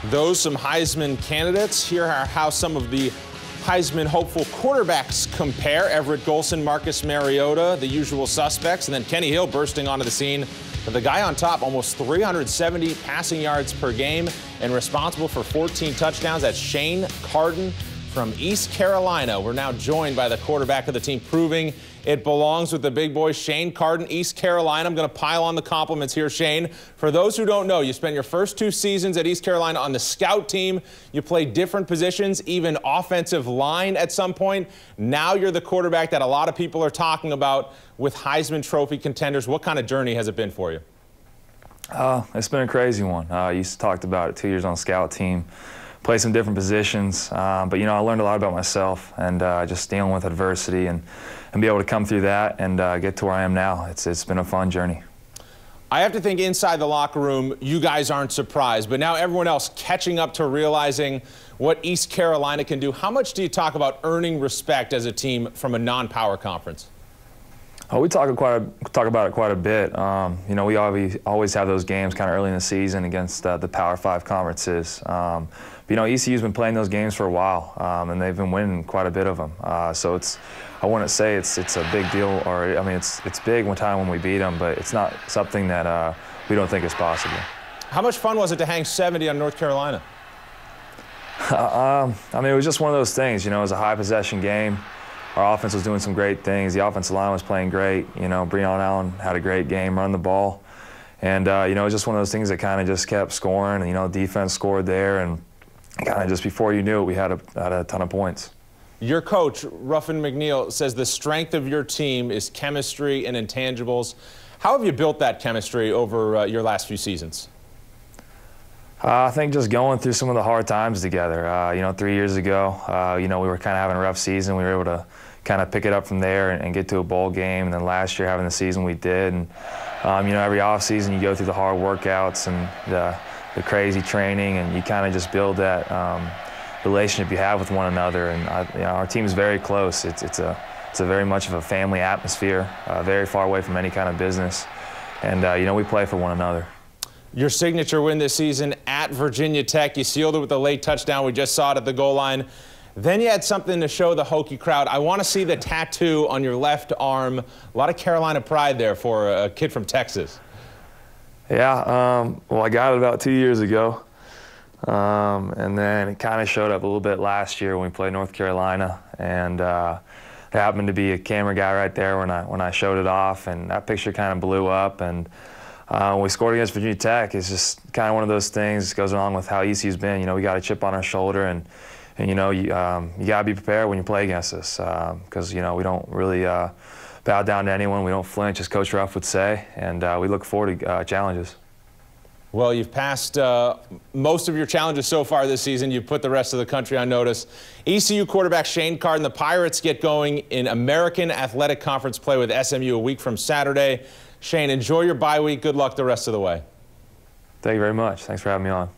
Those some Heisman candidates. Here are how some of the Heisman hopeful quarterbacks compare. Everett Golson, Marcus Mariota, the usual suspects, and then Kenny Hill bursting onto the scene. But the guy on top, almost 370 passing yards per game and responsible for 14 touchdowns. That's Shane Carden from East Carolina. We're now joined by the quarterback of the team, proving it belongs with the big boys. Shane Carden, East Carolina. I'm going to pile on the compliments here, Shane. For those who don't know, you spent your first 2 seasons at East Carolina on the scout team. You played different positions, even offensive line at some point. Now you're the quarterback that a lot of people are talking about with Heisman Trophy contenders. What kind of journey has it been for you? It's been a crazy one. I used to talk about it, 2 years on the scout team. Play some different positions, but you know, I learned a lot about myself and just dealing with adversity and be able to come through that and get to where I am now. It's been a fun journey. I have to think inside the locker room, you guys aren't surprised, but now everyone else catching up to realizing what East Carolina can do. How much do you talk about earning respect as a team from a non-power conference? Oh, we talk about it quite a bit. You know, we always have those games kind of early in the season against the Power 5 conferences. But, you know, ECU's been playing those games for a while, and they've been winning quite a bit of them. So I wouldn't say it's a big deal, or I mean, it's big one time when we beat them, but it's not something that we don't think is possible. How much fun was it to hang 70 on North Carolina? I mean, it was just one of those things. You know, it was a high possession game. Our offense was doing some great things. The offensive line was playing great. You know, Breon Allen had a great game, run the ball. And, you know, it was just one of those things that kind of just kept scoring. And, you know, defense scored there. And kind of just before you knew it, we had a ton of points. Your coach, Ruffin McNeil, says the strength of your team is chemistry and intangibles. How have you built that chemistry over your last few seasons? I think just going through some of the hard times together. You know, 3 years ago, you know, we were kind of having a rough season. We were able to kind of pick it up from there and get to a bowl game. And then last year, having the season we did. And, you know, every offseason, you go through the hard workouts and the crazy training, and you kind of just build that relationship you have with one another. And, you know, our team's very close. It's a very much of a family atmosphere, very far away from any kind of business. And, you know, we play for one another. Your signature win this season at Virginia Tech, you sealed it with a late touchdown. We just saw it at the goal line. Then you had something to show the Hokie crowd. I want to see the tattoo on your left arm. A lot of Carolina pride there for a kid from Texas. Yeah, well, I got it about 2 years ago. And then it kind of showed up a little bit last year when we played North Carolina. And there happened to be a camera guy right there when I showed it off, and that picture kind of blew up. And when we scored against Virginia Tech, it's just kind of one of those things that goes along with how ECU's been. You know, we got a chip on our shoulder, and you know, you got to be prepared when you play against us, because, you know, we don't really bow down to anyone. We don't flinch, as Coach Ruff would say, and we look forward to challenges. Well, you've passed most of your challenges so far this season. You've put the rest of the country on notice. ECU quarterback Shane Carden, the Pirates get going in American Athletic Conference play with SMU a week from Saturday. Shane, enjoy your bye week. Good luck the rest of the way. Thank you very much. Thanks for having me on.